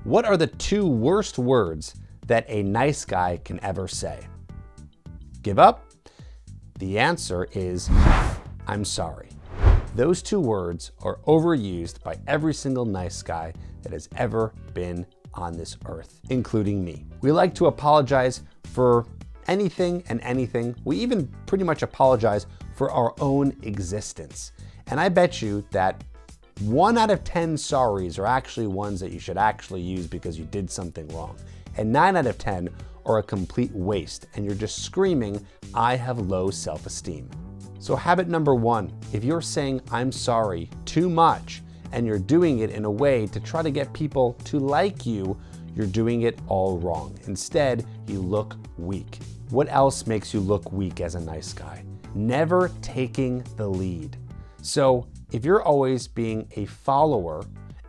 What are the 2 worst words that a nice guy can ever say? Give up? The answer is, I'm sorry. Those 2 words are overused by every single nice guy that has ever been on this earth, including me. We like to apologize for anything and anything. We even pretty much apologize for our own existence. And I bet you that 1 out of 10 sorries are actually ones that you should actually use because you did something wrong. And 9 out of 10 are a complete waste, and you're just screaming, I have low self-esteem. So habit number 1, if you're saying I'm sorry too much, and you're doing it in a way to try to get people to like you, you're doing it all wrong. Instead, you look weak. What else makes you look weak as a nice guy? Never taking the lead. So if you're always being a follower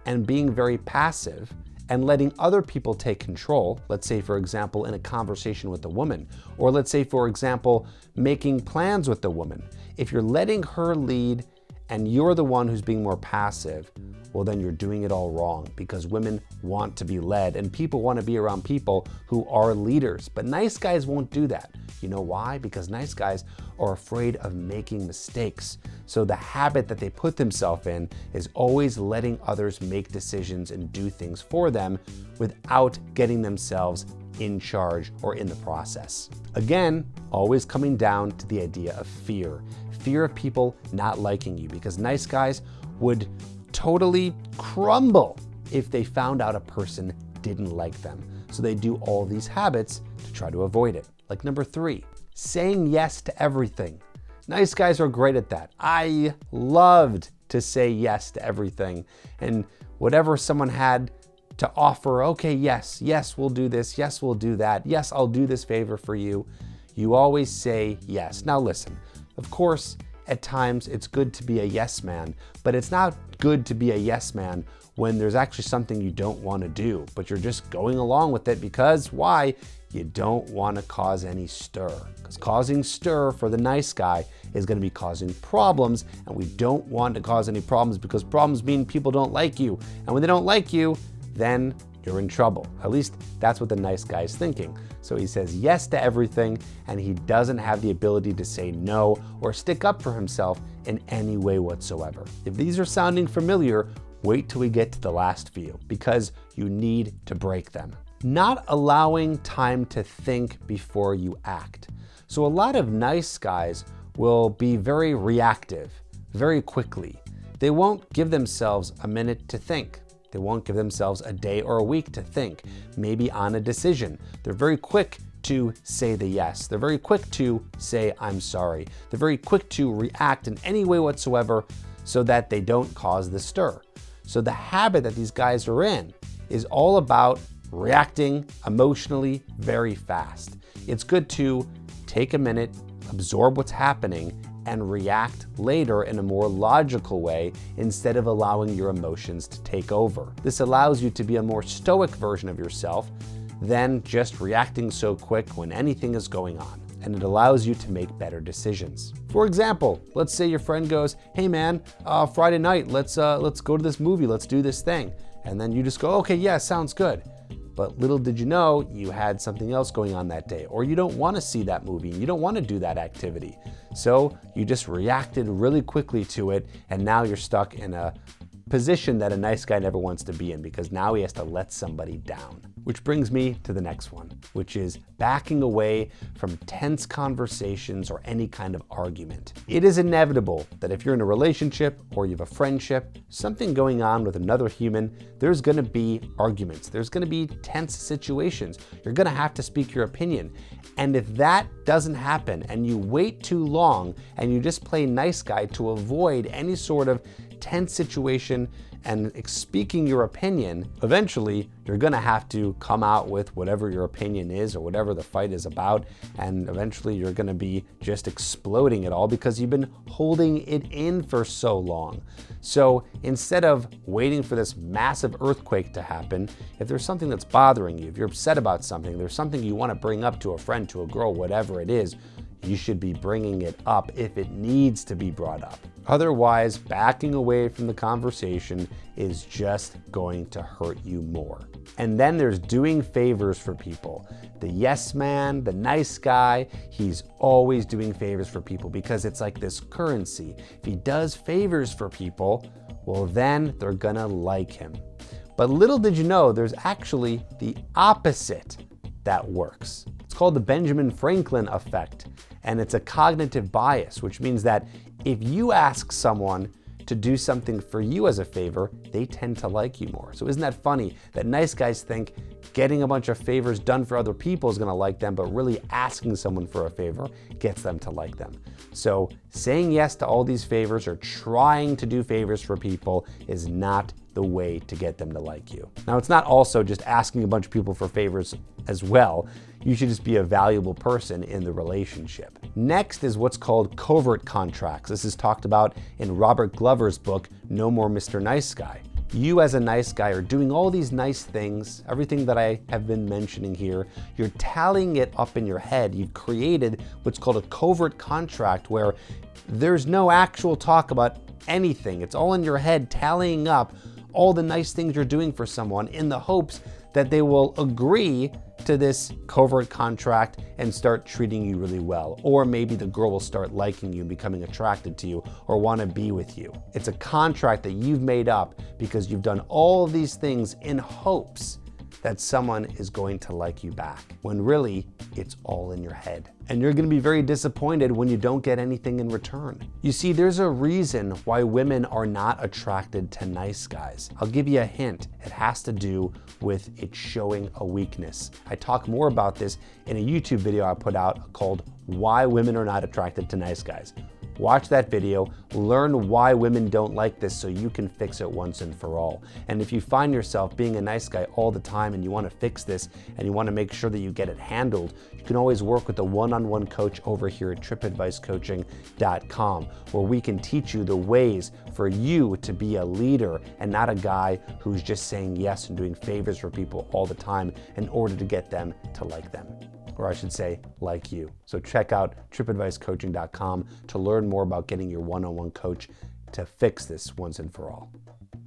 and being very passive and letting other people take control, let's say for example in a conversation with a woman, or let's say for example making plans with a woman, if you're letting her lead and you're the one who's being more passive, well then you're doing it all wrong, because women want to be led and people want to be around people who are leaders. But nice guys won't do that. You know why? Because nice guys are afraid of making mistakes. So the habit that they put themselves in is always letting others make decisions and do things for them without getting themselves in charge or in the process. Again, always coming down to the idea of fear. Fear of people not liking you, because nice guys would totally crumble if they found out a person didn't like them. So they do all these habits to try to avoid it. Like number 3, saying yes to everything. Nice guys are great at that. I loved to say yes to everything, and whatever someone had to offer, okay, yes, we'll do this, yes, we'll do that, yes, I'll do this favor for you. You always say yes. Now listen, of course, at times it's good to be a yes man, but it's not good to be a yes man when there's actually something you don't want to do, but you're just going along with it because why? You don't want to cause any stir. Because causing stir for the nice guy is going to be causing problems, and we don't want to cause any problems because problems mean people don't like you. And when they don't like you, then you're in trouble. At least that's what the nice guy is thinking. So he says yes to everything, and he doesn't have the ability to say no or stick up for himself in any way whatsoever. If these are sounding familiar, wait till we get to the last few, because you need to break them. Not allowing time to think before you act. So a lot of nice guys will be very reactive, very quickly. They won't give themselves a minute to think. They won't give themselves a day or a week to think, maybe on a decision. They're very quick to say the yes. They're very quick to say, I'm sorry. They're very quick to react in any way whatsoever so that they don't cause the stir. So the habit that these guys are in is all about reacting emotionally very fast. It's good to take a minute, absorb what's happening, and react later in a more logical way instead of allowing your emotions to take over. This allows you to be a more stoic version of yourself than just reacting so quick when anything is going on. And it allows you to make better decisions. For example, let's say your friend goes, hey man, Friday night, let's go to this movie, let's do this thing. And then you just go, okay, yeah, sounds good. But little did you know, you had something else going on that day, or you don't want to see that movie, and you don't want to do that activity. So you just reacted really quickly to it, and now you're stuck in a position that a nice guy never wants to be in, because now he has to let somebody down. Which brings me to the next one, which is backing away from tense conversations or any kind of argument. It is inevitable that if you're in a relationship or you have a friendship, something going on with another human, there's gonna be arguments. There's gonna be tense situations. You're gonna have to speak your opinion. And if that doesn't happen and you wait too long and you just play nice guy to avoid any sort of tense situation and speaking your opinion, eventually you're gonna have to come out with whatever your opinion is or whatever the fight is about, and eventually you're gonna be just exploding it all because you've been holding it in for so long. So instead of waiting for this massive earthquake to happen, if there's something that's bothering you, if you're upset about something, there's something you wanna bring up to a friend, to a girl, whatever it is, You should be bringing it up if it needs to be brought up. Otherwise, backing away from the conversation is just going to hurt you more. And then there's doing favors for people. The yes man, the nice guy, he's always doing favors for people because it's like this currency. If he does favors for people, well, then they're gonna like him. But little did you know, there's actually the opposite that works. It's called the Benjamin Franklin effect, and it's a cognitive bias, which means that if you ask someone to do something for you as a favor, they tend to like you more. So isn't that funny that nice guys think getting a bunch of favors done for other people is gonna like them, but really asking someone for a favor gets them to like them. So saying yes to all these favors or trying to do favors for people is not the way to get them to like you. Now, it's not also just asking a bunch of people for favors as well. You should just be a valuable person in the relationship. Next is what's called covert contracts. This is talked about in Robert Glover's book, No More Mr. Nice Guy. You as a nice guy are doing all these nice things, everything that I have been mentioning here. You're tallying it up in your head. You've created what's called a covert contract where there's no actual talk about anything. It's all in your head, tallying up all the nice things you're doing for someone in the hopes that they will agree to this covert contract and start treating you really well. Or maybe the girl will start liking you and becoming attracted to you or want to be with you. It's a contract that you've made up because you've done all of these things in hopes that someone is going to like you back, when really it's all in your head. And you're gonna be very disappointed when you don't get anything in return. You see, there's a reason why women are not attracted to nice guys. I'll give you a hint. It has to do with it showing a weakness. I talk more about this in a YouTube video I put out called Why Women Are Not Attracted to Nice Guys. Watch that video, learn why women don't like this so you can fix it once and for all. And if you find yourself being a nice guy all the time and you want to fix this and you want to make sure that you get it handled, you can always work with a one-on-one coach over here at tripadvicecoaching.com, where we can teach you the ways for you to be a leader and not a guy who's just saying yes and doing favors for people all the time in order to get them to like them. Or I should say, like you. So check out tripadvicecoaching.com to learn more about getting your one-on-one coach to fix this once and for all.